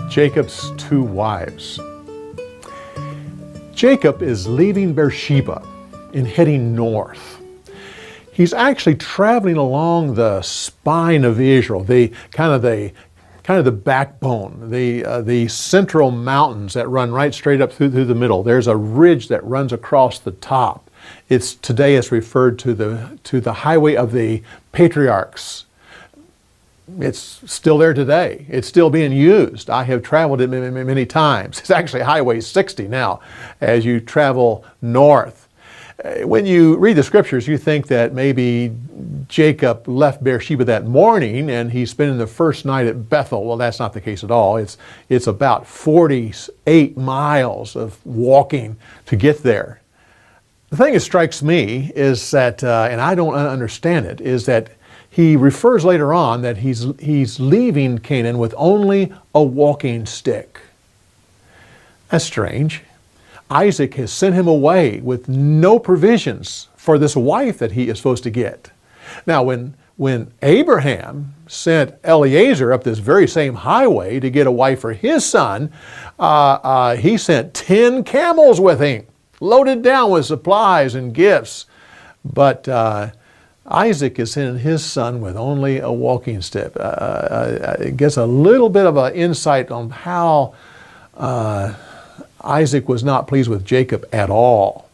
Jacob's two wives. Jacob is leaving Beersheba and heading north. He's actually traveling along the spine of Israel, the backbone, the central mountains that run right straight up through the middle. There's a ridge that runs across the top. Today it's referred to the highway of the patriarchs. It's still there today. It's still being used. I have traveled it many times. It's actually Highway 60 now as you travel north. When you read the scriptures, you think that maybe Jacob left Beersheba that morning and he's spending the first night at Bethel. Well, that's not the case at all. It's about 48 miles of walking to get there. The thing that strikes me is that, and I don't understand it, is that he refers later on that he's leaving Canaan with only a walking stick. That's strange. Isaac has sent him away with no provisions for this wife that he is supposed to get. Now, when Abraham sent Eliezer up this very same highway to get a wife for his son, he sent 10 camels with him, loaded down with supplies and gifts. But Isaac is sending his son with only a walking stick. It gets a little bit of an insight on how Isaac was not pleased with Jacob at all.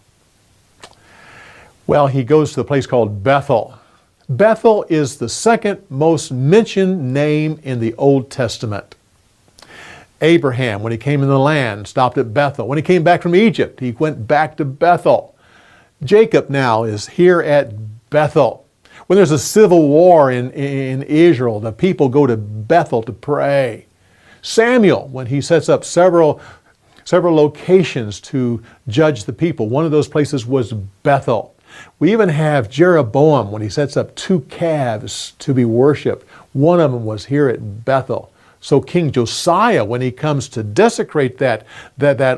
Well, he goes to the place called Bethel. Bethel is the second most mentioned name in the Old Testament. Abraham, when he came in the land, stopped at Bethel. When he came back from Egypt, he went back to Bethel. Jacob now is here at Bethel. When there's a civil war in Israel, the people go to Bethel to pray. Samuel, when he sets up several locations to judge the people, one of those places was Bethel. We even have Jeroboam when he sets up 2 calves to be worshiped. One of them was here at Bethel. So King Josiah, when he comes to desecrate that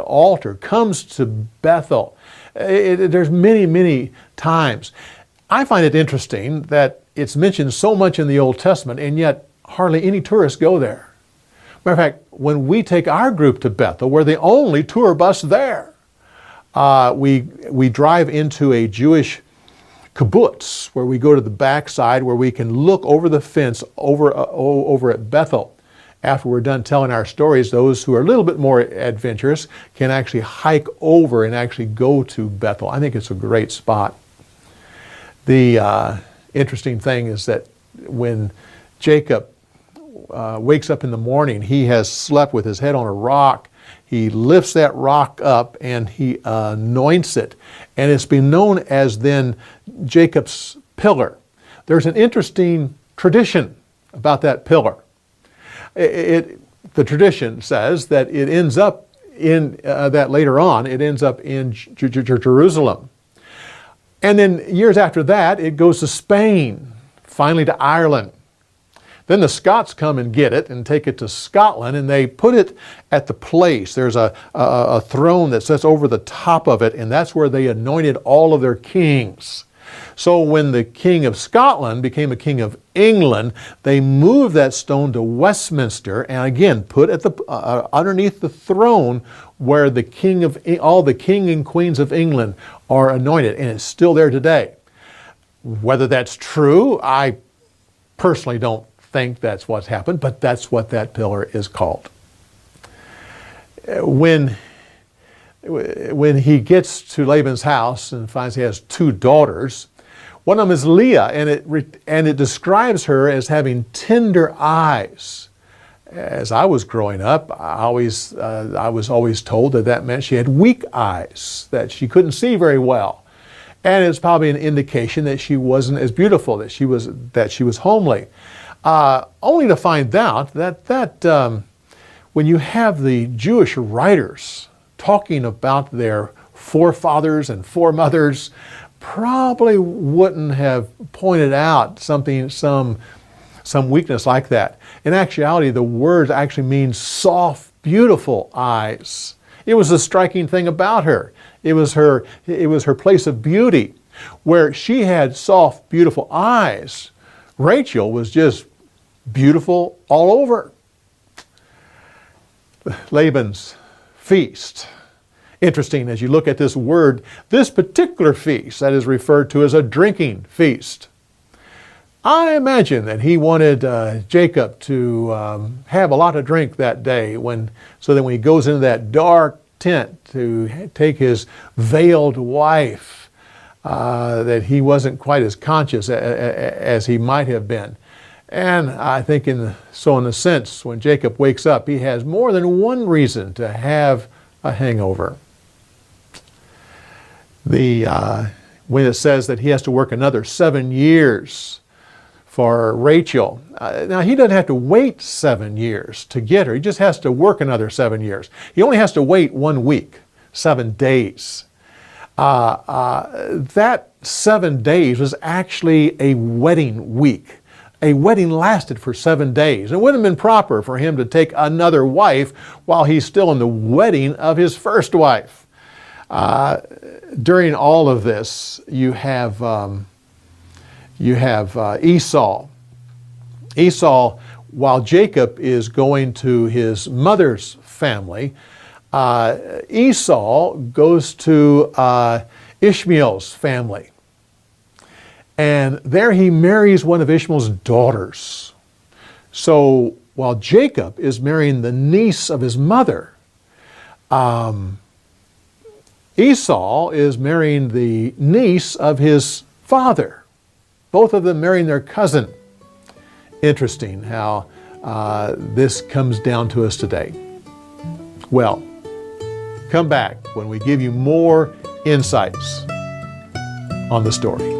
altar, comes to Bethel. There's many times. I find it interesting that it's mentioned so much in the Old Testament, and yet hardly any tourists go there. Matter of fact, when we take our group to Bethel, we're the only tour bus there. We drive into a Jewish kibbutz where we go to the backside where we can look over the fence over at Bethel. After we're done telling our stories, those who are a little bit more adventurous can actually hike over and actually go to Bethel. I think it's a great spot. The interesting thing is that when Jacob wakes up in the morning, he has slept with his head on a rock. He lifts that rock up and he anoints it. And it's been known as then Jacob's pillar. There's an interesting tradition about that pillar. The tradition says that it ends up in, that later on, it ends up in Jerusalem. And then years after that, it goes to Spain, finally to Ireland. Then the Scots come and get it and take it to Scotland, and they put it at the place. There's a throne that sits over the top of it, and that's where they anointed all of their kings. So when the King of Scotland became a King of England, they moved that stone to Westminster, and again put at the underneath the throne where the all the king and queens of England are anointed, and it's still there today. Whether that's true, I personally don't think that's what's happened, but that's what that pillar is called. When he gets to Laban's house and finds he has 2 daughters, one of them is Leah, and it describes her as having tender eyes. As I was growing up, I was always told that meant she had weak eyes, that she couldn't see very well. And it's probably an indication that she wasn't as beautiful, that she was homely. Only to find out that when you have the Jewish writers talking about their forefathers and foremothers, probably wouldn't have pointed out some some weakness like that. In actuality, the word actually means soft, beautiful eyes. It was a striking thing about her. It was her place of beauty. Where she had soft, beautiful eyes, Rachel was just beautiful all over. Laban's feast. Interesting, as you look at this word, this particular feast that is referred to as a drinking feast. I imagine that he wanted Jacob to have a lot of drink that day, so that when he goes into that dark tent to take his veiled wife, that he wasn't quite as conscious as he might have been. And I think in a sense, when Jacob wakes up, he has more than one reason to have a hangover. When it says that he has to work another 7 years for Rachel, now he doesn't have to wait 7 years to get her. He just has to work another 7 years. He only has to wait 1 week, 7 days. That 7 days was actually a wedding week. A wedding lasted for 7 days. It wouldn't have been proper for him to take another wife while he's still in the wedding of his first wife. During all of this, you have Esau. Esau, while Jacob is going to his mother's family, Esau goes to Ishmael's family. And there he marries one of Ishmael's daughters. So while Jacob is marrying the niece of his mother, Esau is marrying the niece of his father. Both of them marrying their cousin. Interesting how this comes down to us today. Well, come back when we give you more insights on the story.